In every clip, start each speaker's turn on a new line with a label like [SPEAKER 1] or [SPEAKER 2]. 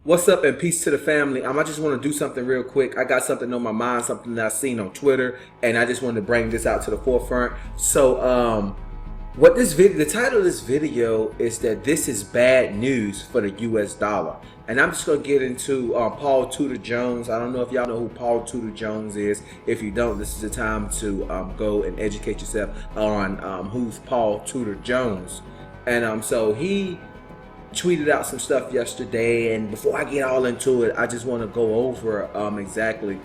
[SPEAKER 1] What's up and peace to the family. I just want to do something real quick. I got something on my mind, something that I seen on Twitter, and I just wanted to bring this out to the forefront. So, what this video, the title of this video is that this is bad news for the US dollar. And I'm just going to get into Paul Tudor Jones. I don't know if y'all know who Paul Tudor Jones is. If you don't, this is the time to go and educate yourself on who's Paul Tudor Jones. And so he tweeted out some stuff yesterday, and before I get all into it, I just want to go over exactly,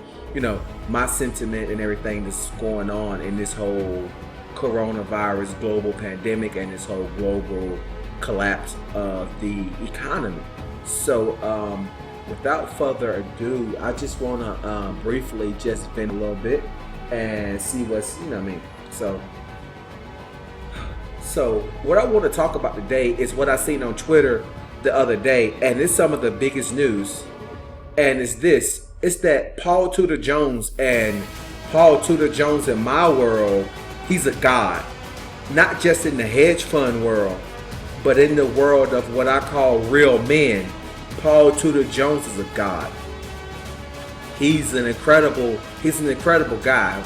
[SPEAKER 1] my sentiment and everything that's going on in this whole coronavirus global pandemic and this whole global collapse of the economy. So without further ado, I just want to briefly just vent a little bit and see what's, So what I want to talk about today is what I seen on Twitter the other day, and it's some of the biggest news. And it's this: it's that Paul Tudor Jones, and Paul Tudor Jones in my world, he's a god. Not just in the hedge fund world, but in the world of what I call real men. Paul Tudor Jones is a god. He's an incredible guy.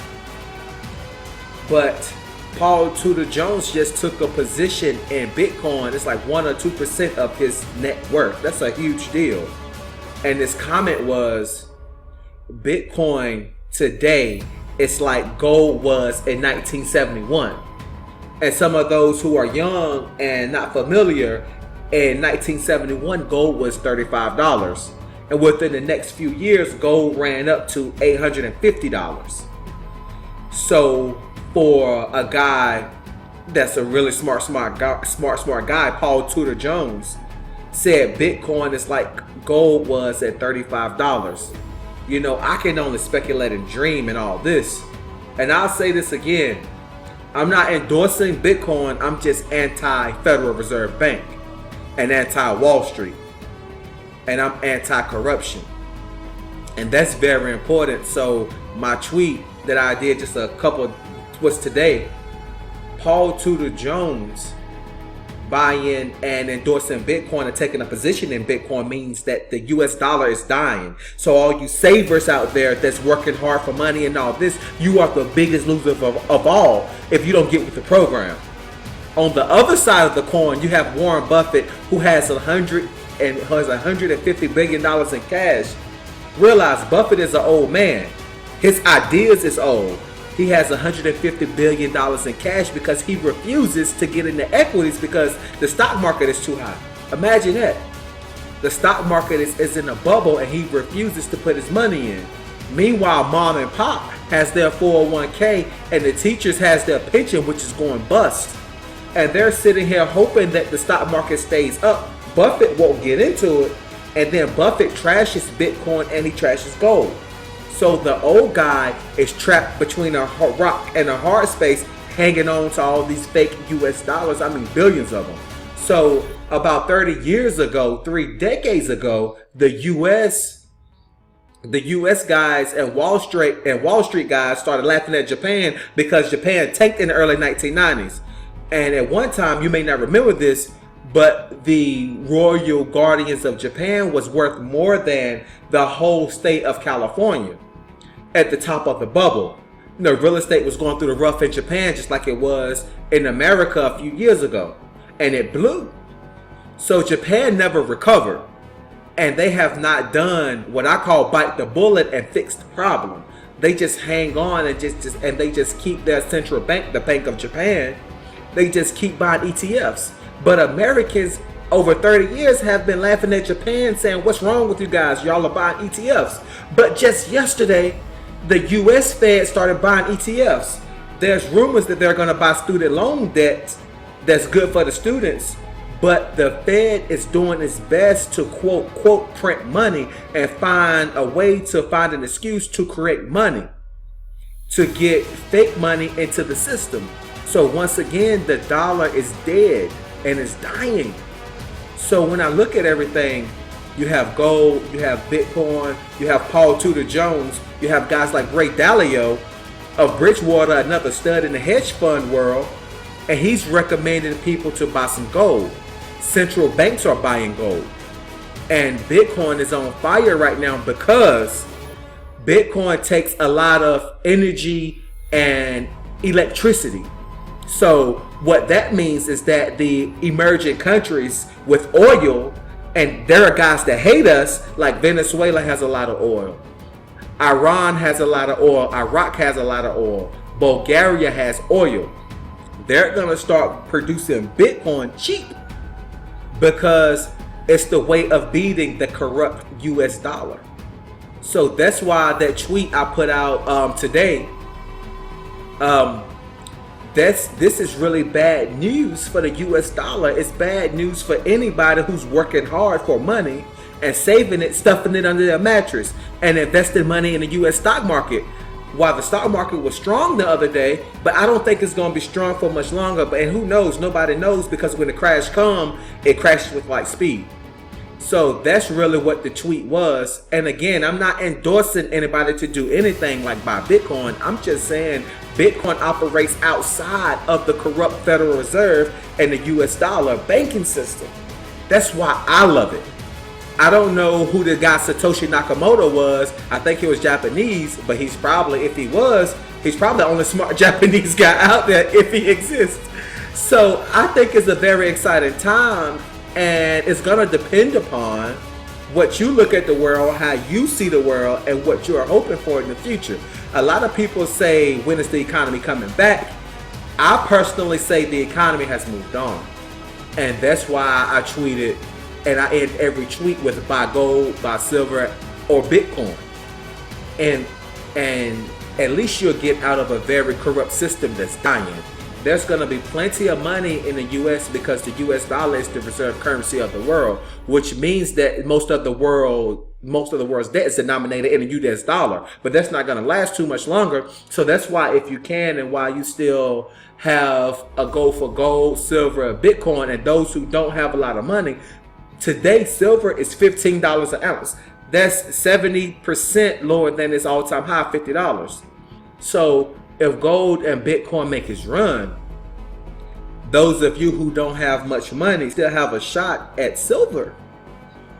[SPEAKER 1] But Paul Tudor Jones just took a position in Bitcoin. It's like 1 or 2% of his net worth. That's a huge deal. And his comment was, Bitcoin today is like gold was in 1971. And some of those who are young and not familiar, in 1971, gold was $35. And within the next few years, gold ran up to $850. So for a guy that's a really smart guy, Paul Tudor Jones said Bitcoin is like gold was at $35. I can only speculate and dream and all this. And I'll say this again. I'm not endorsing Bitcoin. I'm just anti-Federal Reserve Bank and anti-Wall Street. And I'm anti-corruption. And that's very important. So my tweet that I did just a couple was today, Paul Tudor Jones buying and endorsing Bitcoin and taking a position in Bitcoin means that the US dollar is dying. So all you savers out there that's working hard for money and all this, you are the biggest loser of all if you don't get with the program. On the other side of the coin, you have Warren Buffett, who has $150 billion in cash. Realize Buffett is an old man. His ideas is old. He has $150 billion in cash because he refuses to get into equities because the stock market is too high. Imagine that. The stock market is in a bubble and he refuses to put his money in. Meanwhile, mom and pop has their 401k and the teachers has their pension, which is going bust. And they're sitting here hoping that the stock market stays up. Buffett won't get into it. And then Buffett trashes Bitcoin and he trashes gold. So the old guy is trapped between a rock and a hard space, hanging on to all these fake US dollars. I mean, billions of them. So about 30 years ago, 3 decades ago, the US guys and Wall Street guys started laughing at Japan because Japan tanked in the early 1990s. And at one time, you may not remember this, but the Royal Guardians of Japan was worth more than the whole state of California at the top of the bubble. Real estate was going through the rough in Japan just like it was in America a few years ago. And it blew. So Japan never recovered. And they have not done what I call bite the bullet and fix the problem. They just hang on and they just keep their central bank, the Bank of Japan, they just keep buying ETFs. But Americans over 30 years have been laughing at Japan saying, what's wrong with you guys? Y'all are buying ETFs. But just yesterday, the US Fed started buying ETFs. There's rumors that they're going to buy student loan debt that's good for the students. But the Fed is doing its best to quote, print money and find a way to find an excuse to create money, to get fake money into the system. So once again, the dollar is dead and it's dying. So when I look at everything, you have gold, you have Bitcoin, you have Paul Tudor Jones, you have guys like Ray Dalio of Bridgewater, another stud in the hedge fund world, and he's recommending people to buy some gold. Central banks are buying gold. And Bitcoin is on fire right now because Bitcoin takes a lot of energy and electricity. So what that means is that the emerging countries with oil, and there are guys that hate us, like Venezuela has a lot of oil, Iran has a lot of oil, Iraq has a lot of oil, Bulgaria has oil. They're gonna start producing Bitcoin cheap because it's the way of beating the corrupt US dollar. So that's why that tweet I put out today, this is really bad news for the US dollar. It's bad news for anybody who's working hard for money and saving it, stuffing it under their mattress, and investing money in the US stock market. While the stock market was strong the other day, but I don't think it's going to be strong for much longer. And who knows? Nobody knows, because when the crash comes, it crashes with light speed. So that's really what the tweet was. And again, I'm not endorsing anybody to do anything like buy Bitcoin. I'm just saying Bitcoin operates outside of the corrupt Federal Reserve and the US dollar banking system. That's why I love it. I don't know who the guy Satoshi Nakamoto was. I think he was Japanese, but he's probably, if he was, he's probably the only smart Japanese guy out there if he exists. So I think it's a very exciting time, and it's going to depend upon what you look at the world, how you see the world, and what you are hoping for in the future. A lot of people say, when is the economy coming back? I personally say the economy has moved on. And that's why I tweeted, and I end every tweet with buy gold, buy silver, or Bitcoin. And at least you'll get out of a very corrupt system that's dying. There's going to be plenty of money in the US because the US dollar is the reserve currency of the world, which means that most of the world's debt is denominated in the US dollar. But that's not going to last too much longer. So that's why, if you can, and while you still have a go for gold, silver, Bitcoin, and those who don't have a lot of money, today silver is $15 an ounce. That's 70% lower than its all-time high, $50. So if gold and Bitcoin make its run, those of you who don't have much money still have a shot at silver.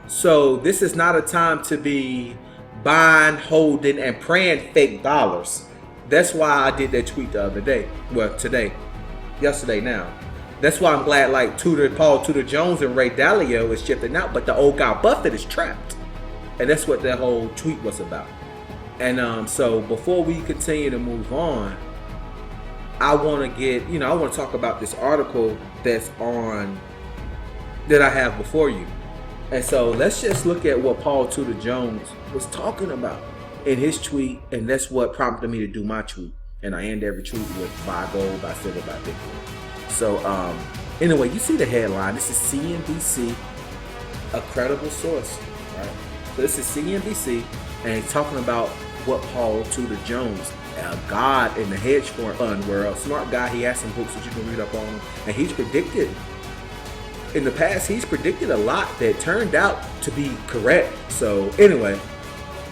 [SPEAKER 1] So this is not a time to be buying, holding, and praying fake dollars. That's why I did that tweet the other day. Well, yesterday now. That's why I'm glad like Paul Tudor Jones and Ray Dalio is shifting out, but the old guy Buffett is trapped. And that's what that whole tweet was about. And so before we continue to move on, I want to talk about this article that I have before you. And so let's just look at what Paul Tudor Jones was talking about in his tweet, and that's what prompted me to do my tweet. And I end every tweet with buy gold, buy silver, buy Bitcoin. So anyway, you see the headline. This is CNBC, a credible source, right? So this is CNBC, and it's talking about what Paul Tudor Jones, a god in the hedge fund world, smart guy. He has some books that you can read up on, and he's predicted in the past. He's predicted a lot that turned out to be correct. So anyway,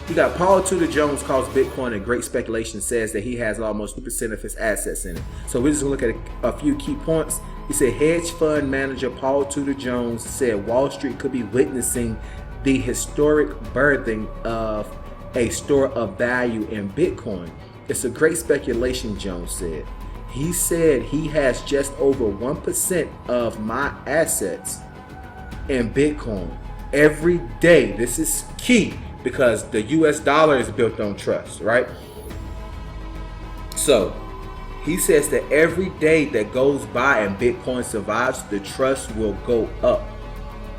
[SPEAKER 1] you got Paul Tudor Jones calls Bitcoin a great speculation, says that he has almost 2% of his assets in it. So we're just gonna look at a few key points. He said hedge fund manager Paul Tudor Jones said Wall Street could be witnessing the historic birthing of a store of value in Bitcoin. It's a great speculation, Jones said. He said he has just over 1% of my assets in Bitcoin every day. This is key because the US dollar is built on trust, right? So he says that every day that goes by and Bitcoin survives, the trust will go up.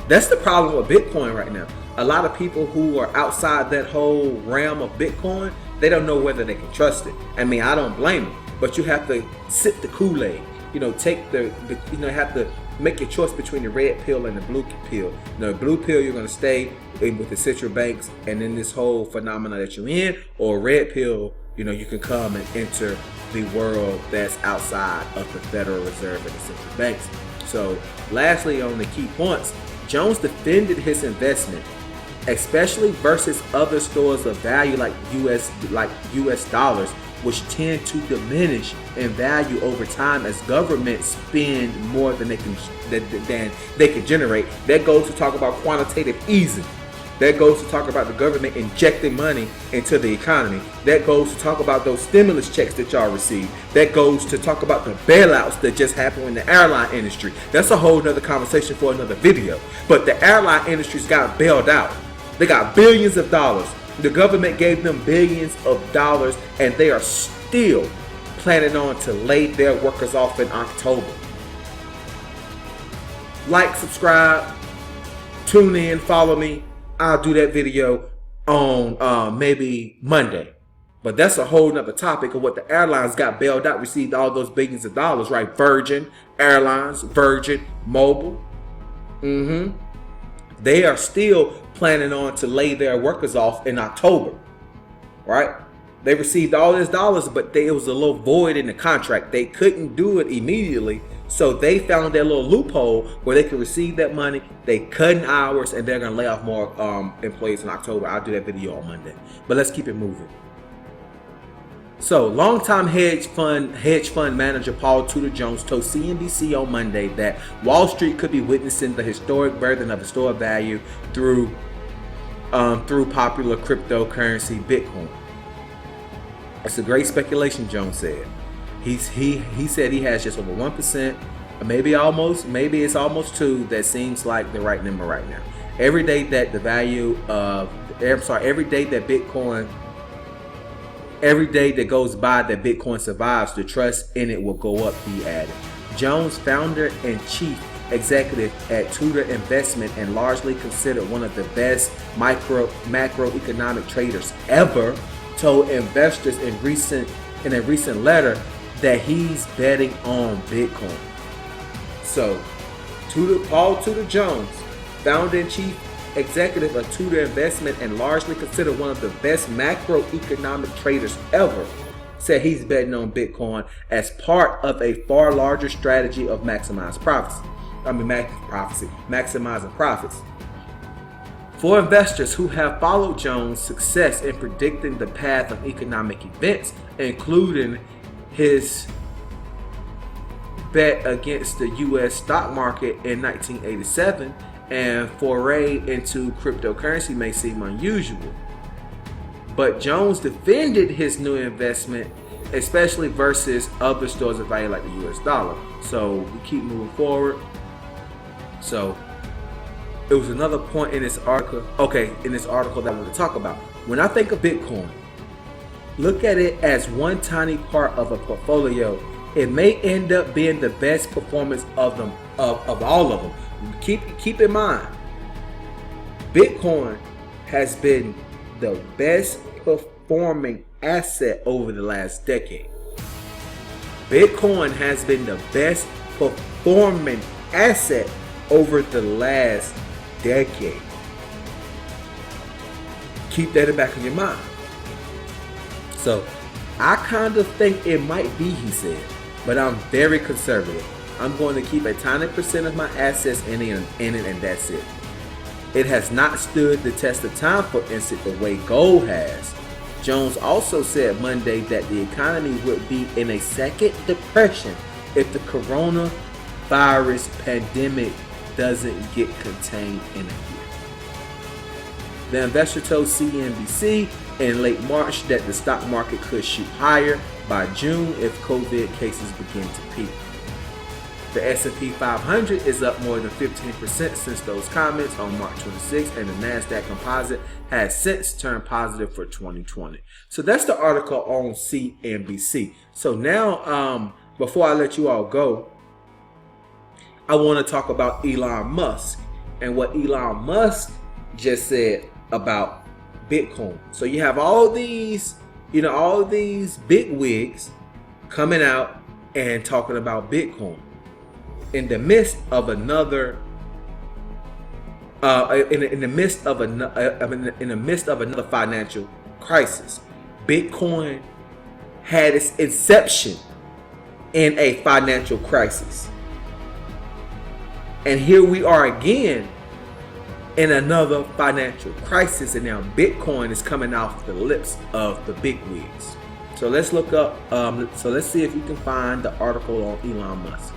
[SPEAKER 1] That's the problem with Bitcoin right now. A lot of people who are outside that whole realm of Bitcoin, they don't know whether they can trust it. I mean, I don't blame them, but you have to sip the Kool-Aid. Take have to make your choice between the red pill and the blue pill. The blue pill, you're going to stay in with the central banks and in this whole phenomena that you're in, or red pill, you can come and enter the world that's outside of the Federal Reserve and the central banks. So lastly, on the key points, Jones defended his investment, especially versus other stores of value like US dollars, which tend to diminish in value over time as governments spend more than they can generate. That goes to talk about quantitative easing. That goes to talk about the government injecting money into the economy. That goes to talk about those stimulus checks that y'all received. That goes to talk about the bailouts that just happened in the airline industry. That's a whole nother conversation for another video. But the airline industries got bailed out. They got billions of dollars. The government gave them billions of dollars, and they are still planning on to lay their workers off in October. Like, subscribe, tune in, follow me. I'll do that video on maybe Monday. But that's a whole nother topic of what the airlines got bailed out, received all those billions of dollars, right? Virgin Airlines, Virgin Mobile. They are still planning on to lay their workers off in October, right? They received all these dollars, but it was a little void in the contract. They couldn't do it immediately. So they found their little loophole where they could receive that money. They cutting hours, and they're going to lay off more employees in October. I'll do that video on Monday. But let's keep it moving. So, longtime hedge fund manager Paul Tudor Jones told CNBC on Monday that Wall Street could be witnessing the historic birthing of a store of value through popular cryptocurrency Bitcoin. It's a great speculation, Jones said. He said he has just over 1%, maybe it's almost 2%. That seems like the right number right now. Every day that goes by that Bitcoin survives, the trust in it will go up, he added. Jones, founder and chief executive at Tudor Investment and largely considered one of the best macroeconomic traders ever, told investors in a recent letter that he's betting on Bitcoin. So, Paul Tudor Jones, founder and chief executive of Tudor Investment and largely considered one of the best macroeconomic traders ever, said he's betting on Bitcoin as part of a far larger strategy of maximizing profits. For investors who have followed Jones' success in predicting the path of economic events, including his bet against the U.S. stock market in 1987 and foray into cryptocurrency may seem unusual. But Jones defended his new investment, especially versus other stores of value like the U.S. dollar. So we keep moving forward. So it was another point in this article. In this article that I want to talk about. When I think of Bitcoin, look at it as one tiny part of a portfolio. It may end up being the best performance of all of them. Keep in mind, Bitcoin has been the best performing asset over the last decade. Bitcoin has been the best performing asset over the last decade. Keep that in the back of your mind. So, I kind of think it might be, he said, but I'm very conservative. I'm going to keep a tiny percent of my assets in it, and that's it. It has not stood the test of time, for instance, the way gold has. Jones also said Monday that the economy would be in a second depression if the coronavirus pandemic doesn't get contained in a year. The investor told CNBC in late March that the stock market could shoot higher by June if COVID cases begin to peak. The S&P 500 is up more than 15% since those comments on March 26th, and the NASDAQ composite has since turned positive for 2020. So that's the article on CNBC. So now, before I let you all go, I want to talk about Elon Musk and what Elon Musk just said about Bitcoin. So you have all these big wigs coming out and talking about Bitcoin in the midst of another financial crisis. Bitcoin had its inception in a financial crisis, and here we are again in another financial crisis, and now Bitcoin is coming off the lips of the big wigs. So let's look up. So let's see if you can find the article on Elon Musk.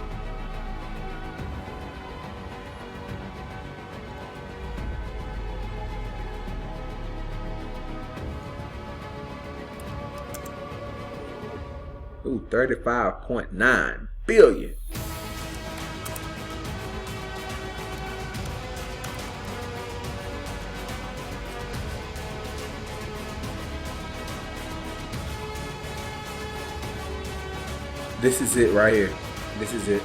[SPEAKER 1] Ooh, 35.9 billion. This is it right here. This is it.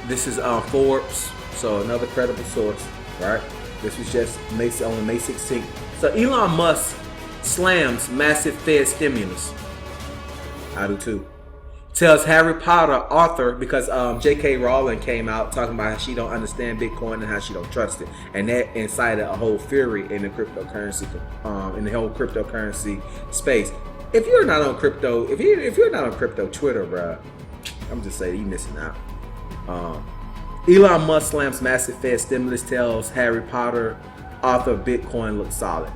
[SPEAKER 1] This is Forbes, so another credible source, right? This was just on May 16th. So Elon Musk slams massive Fed stimulus. I do too. Tells Harry Potter author, because J.K. Rowling came out talking about how she don't understand Bitcoin and how she don't trust it, and that incited a whole fury in the cryptocurrency, in the whole cryptocurrency space. If you're not on crypto, if you're not on crypto Twitter, bro, I'm just saying you're missing out. Elon Musk slams massive Fed stimulus, tells Harry Potter author Bitcoin looks solid.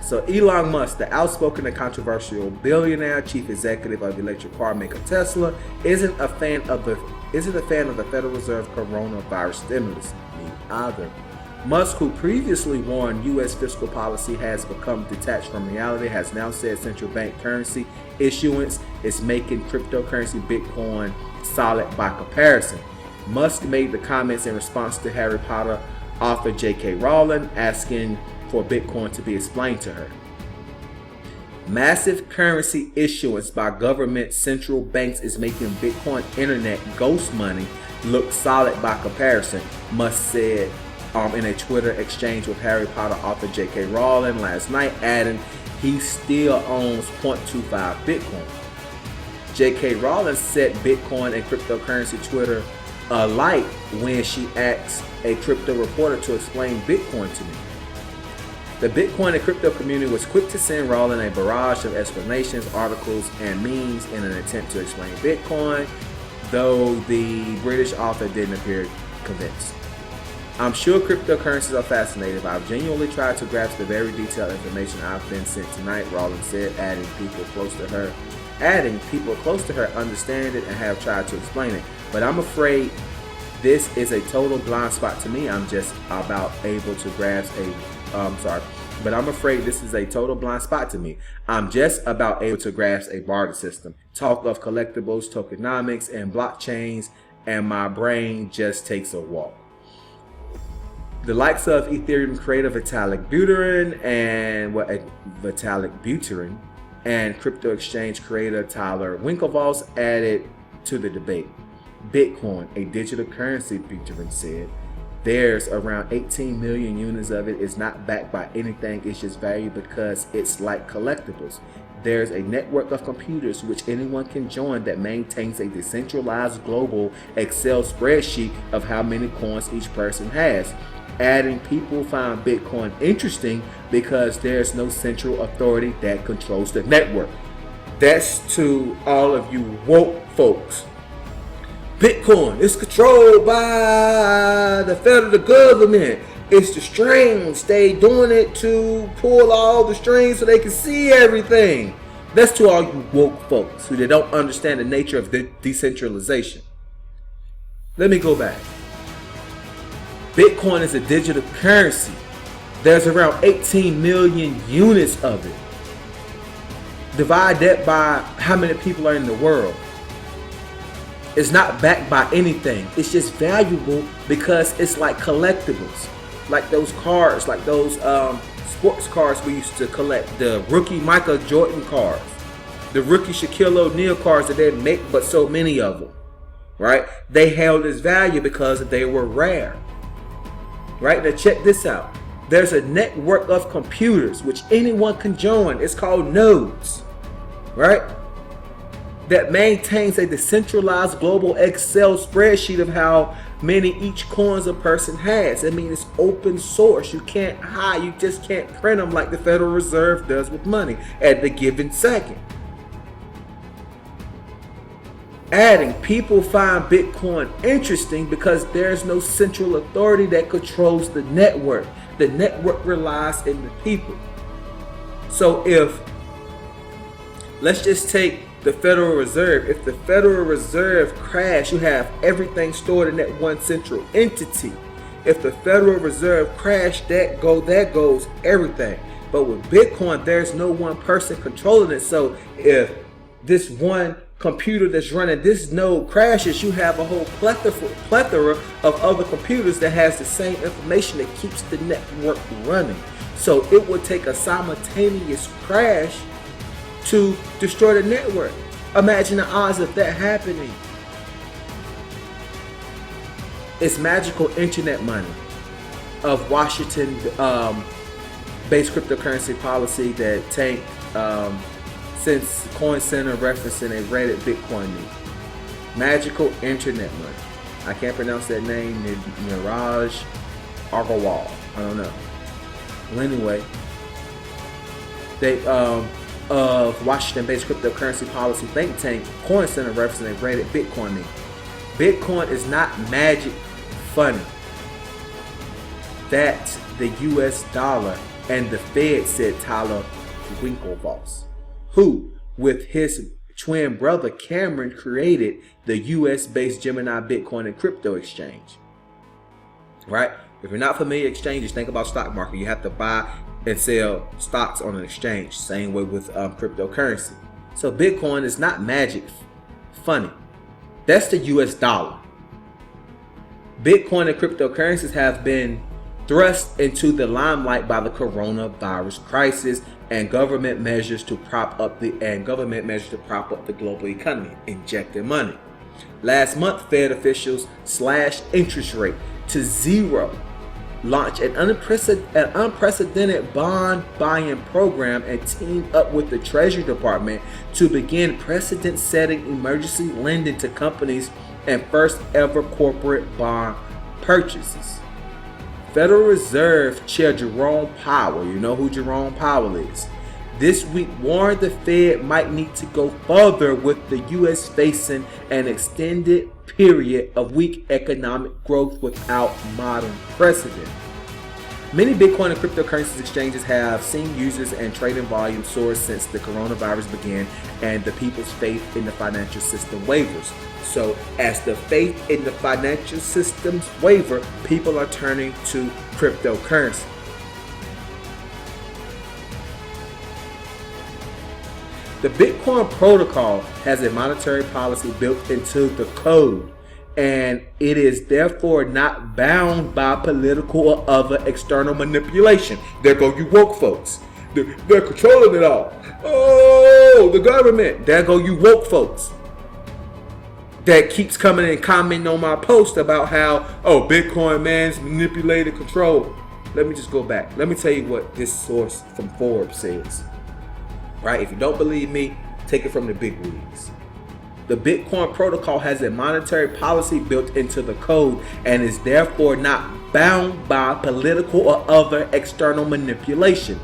[SPEAKER 1] So Elon Musk, the outspoken and controversial billionaire chief executive of electric car maker Tesla, isn't a fan of the Federal Reserve coronavirus stimulus. Me either. Musk, who previously warned U.S. fiscal policy has become detached from reality, has now said central bank currency issuance is making cryptocurrency Bitcoin solid by comparison. Musk made the comments in response to Harry Potter author J.K. Rowling asking for Bitcoin to be explained to her. Massive currency issuance by government central banks is making Bitcoin internet ghost money look solid by comparison, Musk said in a Twitter exchange with Harry Potter author J.K. Rowling last night, adding he still owns 0.25 Bitcoin. J.K. Rowling set Bitcoin and cryptocurrency Twitter alight when she asked a crypto reporter to explain Bitcoin to me. The Bitcoin and crypto community was quick to send Rowling a barrage of explanations, articles, and memes in an attempt to explain Bitcoin, though the British author didn't appear convinced. I'm sure cryptocurrencies are fascinating. I've genuinely tried to grasp the very detailed information I've been sent tonight, Rowling said, adding people close to her understand it and have tried to explain it. But I'm afraid this is a total blind spot to me. I'm just about able to grasp But I'm afraid this is a total blind spot to me. I'm just about able to grasp a barter system. Talk of collectibles, tokenomics, and blockchains, and my brain just takes a walk. The likes of Ethereum creator Vitalik Buterin and crypto exchange creator Tyler Winklevoss added to the debate. Bitcoin, a digital currency, Buterin said. There's around 18 million units of it. It's not backed by anything. It's just valued because it's like collectibles. There's a network of computers which anyone can join that maintains a decentralized global Excel spreadsheet of how many coins each person has. Adding, people find Bitcoin interesting because there's no central authority that controls the network. That's to all of you woke folks. Bitcoin is controlled by the federal government. It's the strings. They doing it to pull all the strings so they can see everything. That's to all you woke folks who don't understand the nature of decentralization. Let me go back. Bitcoin is a digital currency. There's around 18 million units of it. Divide that by how many people are in the world. It's not backed by anything. It's just valuable because it's like collectibles. Like those cards, like those sports cards we used to collect. The rookie Michael Jordan cards. The rookie Shaquille O'Neal cards that they make but so many of them. Right? They held its value because they were rare. Right? Now check this out. There's a network of computers which anyone can join. It's called nodes. Right? That maintains a decentralized global Excel spreadsheet of how many each coins a person has. I mean, it's open source. You can't hide. You just can't print them like the Federal Reserve does with money at the given second. Adding, people find Bitcoin interesting because there's no central authority that controls the network. The network relies on the people. So if Let's just take the Federal Reserve. If the Federal Reserve crashed, you have everything stored in that one central entity. If the Federal Reserve crashed, that goes everything. But with Bitcoin, there's no one person controlling it. So if this one computer that's running this node crashes, you have a whole plethora of other computers that has the same information that keeps the network running. So it would take a simultaneous crash to destroy the network. Imagine the odds of that happening. It's magical internet money of Washington based cryptocurrency policy that tanked since Coin Center referencing a Reddit Bitcoin meme. Magical internet money. I can't pronounce that name. Niraj Agarwal. I don't know. Well, anyway, they of Washington-based cryptocurrency policy think tank Coin Center referencing a Reddit Bitcoin meme. Bitcoin is not magic funny. That's the US dollar, and the Fed, said Tyler Winklevoss, who, with his twin brother Cameron, created the US-based Gemini Bitcoin and crypto exchange. Right? If you're not familiar with exchanges, think about stock market. You have to buy and sell stocks on an exchange. Same way with cryptocurrency. So Bitcoin is not magic funny. That's the US dollar. Bitcoin and cryptocurrencies have been thrust into the limelight by the coronavirus crisis and government measures to prop up the global economy, injecting money. Last month, Fed officials slashed interest rate to zero, launched an unprecedented bond buying program, and teamed up with the Treasury Department to begin precedent-setting emergency lending to companies and first ever corporate bond purchases. Federal Reserve Chair Jerome Powell, you know who Jerome Powell is, this week warned the Fed might need to go further with the U.S. facing an extended period of weak economic growth without modern precedent. Many Bitcoin and cryptocurrencies exchanges have seen users and trading volume soar since the coronavirus began and the people's faith in the financial system wavers. So as the faith in the financial systems waver, people are turning to cryptocurrency. The Bitcoin protocol has a monetary policy built into the code, and it is therefore not bound by political or other external manipulation. There go you woke folks. They're controlling it all. Oh, the government. There go you woke folks. That keeps coming and commenting on my post about how, oh, Bitcoin man's manipulated control. Let me just go back. Let me tell you what this source from Forbes says. Right? If you don't believe me, take it from the big wigs. The Bitcoin protocol has a monetary policy built into the code and is therefore not bound by political or other external manipulation,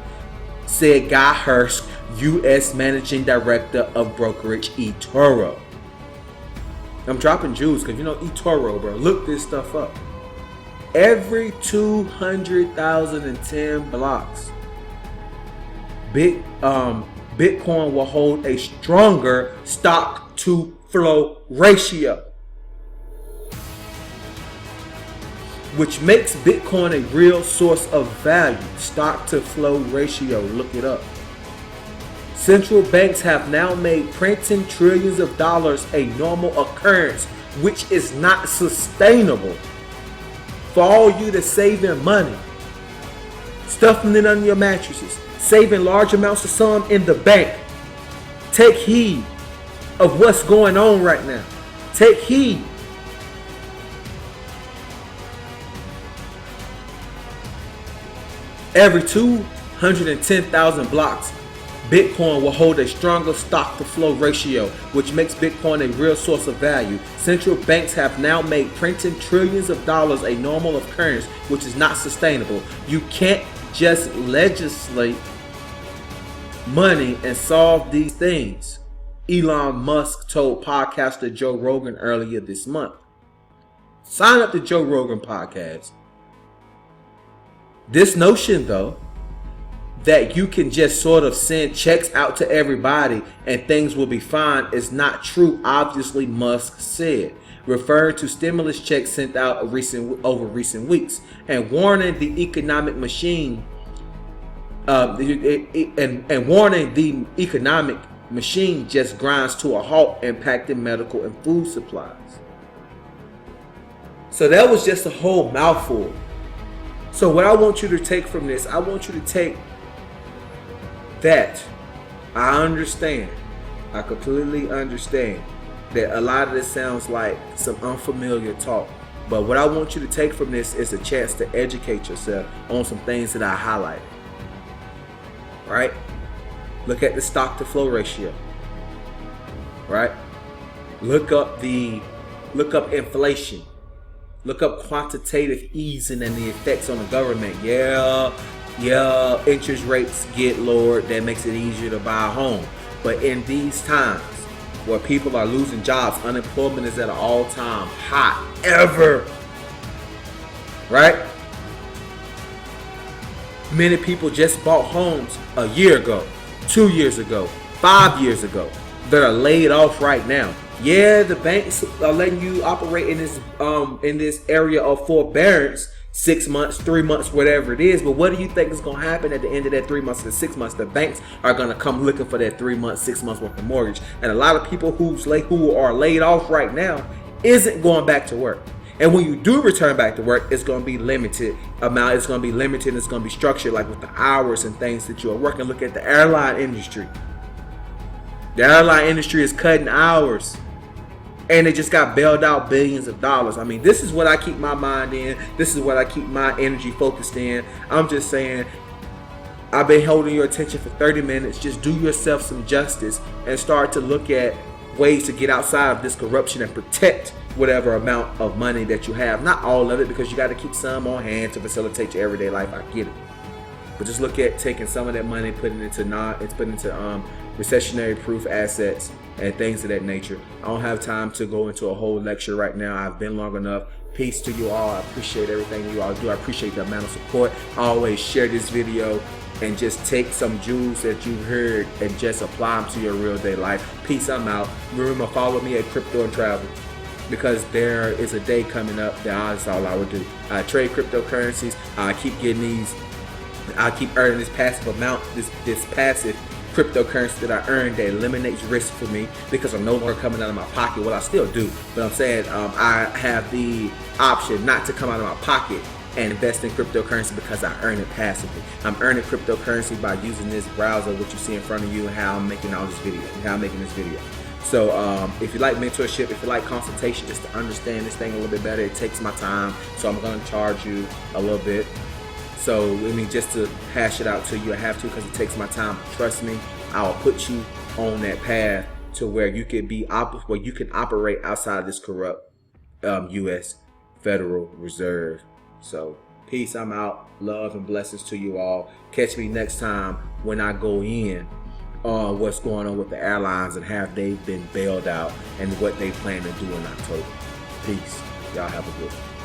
[SPEAKER 1] said Guy Hurst, U.S. Managing Director of brokerage eToro. I'm dropping jewels because you know eToro, bro. Look this stuff up. Every 200,010 blocks, Bitcoin will hold a stronger stock to flow ratio, which makes Bitcoin a real source of value. Stock to flow ratio, look it up. Central banks have now made printing trillions of dollars a normal occurrence, which is not sustainable. For all you that's saving money, stuffing it under your mattresses, saving large amounts of sum in the bank, take heed of what's going on right now. Take heed. Every 210,000 blocks, Bitcoin will hold a stronger stock to flow ratio, which makes Bitcoin a real source of value. Central banks have now made printing trillions of dollars a normal occurrence, which is not sustainable. You can't just legislate money and solve these things, Elon Musk told podcaster Joe Rogan earlier this month. Sign up to Joe Rogan podcast. This notion, though, that you can just sort of send checks out to everybody and things will be fine is not true, obviously, Musk said, referring to stimulus checks sent out over recent weeks and warning the economic machine and warning the economic machine just grinds to a halt, impacting medical and food supplies. So that was just a whole mouthful. So what I want you to take from this, I want you to take that. I understand. I completely understand that a lot of this sounds like some unfamiliar talk. But what I want you to take from this is a chance to educate yourself on some things that I highlighted. Right? Look at the stock to flow ratio. Right? Look up inflation. Look up quantitative easing and the effects on the government. Yeah, interest rates get lowered. That makes it easier to buy a home. But in these times where people are losing jobs, unemployment is at an all-time high ever. Right? Many people just bought homes a year ago, 2 years ago, 5 years ago that are laid off right now. Yeah, the banks are letting you operate in this area of forbearance 6 months, 3 months, whatever it is. But what do you think is going to happen at the end of that 3 months to 6 months? The banks are going to come looking for that 3 months, 6 months worth of mortgage. And a lot of people who are laid off right now isn't going back to work. And when you do return back to work, it's going to be limited amount. It's going to be limited. It's going to be structured like with the hours and things that you are working. Look at the airline industry. The airline industry is cutting hours. And they just got bailed out billions of dollars. I mean, this is what I keep my mind in. This is what I keep my energy focused in. I'm just saying, I've been holding your attention for 30 minutes. Just do yourself some justice and start to look at ways to get outside of this corruption and protect whatever amount of money that you have. Not all of it, because you got to keep some on hand to facilitate your everyday life. I get it. But just look at taking some of that money, putting it into recessionary proof assets and things of that nature. I don't have time to go into a whole lecture right now. I've been long enough. Peace to you all. I appreciate everything you all do. I appreciate the amount of support. I always share this video and just take some jewels that you heard and just apply them to your real day life. Peace, I'm out. Remember, follow me at Crypto and Travel, because there is a day coming up that that's all I would do. I trade cryptocurrencies. I keep getting these. I keep earning this passive amount, this passive cryptocurrency that I earn that eliminates risk for me, because I'm no longer coming out of my pocket. Well, I still do, but I'm saying I have the option not to come out of my pocket and invest in cryptocurrency because I earn it passively. I'm earning cryptocurrency by using this browser, what you see in front of you, and how I'm making all this video, So if you like mentorship, if you like consultation, just to understand this thing a little bit better, it takes my time, so I'm going to charge you a little bit. So, I mean, just to hash it out to you, I have to, because it takes my time. Trust me, I will put you on that path to where you can where you can operate outside of this corrupt U.S. Federal Reserve. So, peace. I'm out. Love and blessings to you all. Catch me next time when I go in on what's going on with the airlines and have they been bailed out and what they plan to do in October. Peace. Y'all have a good one.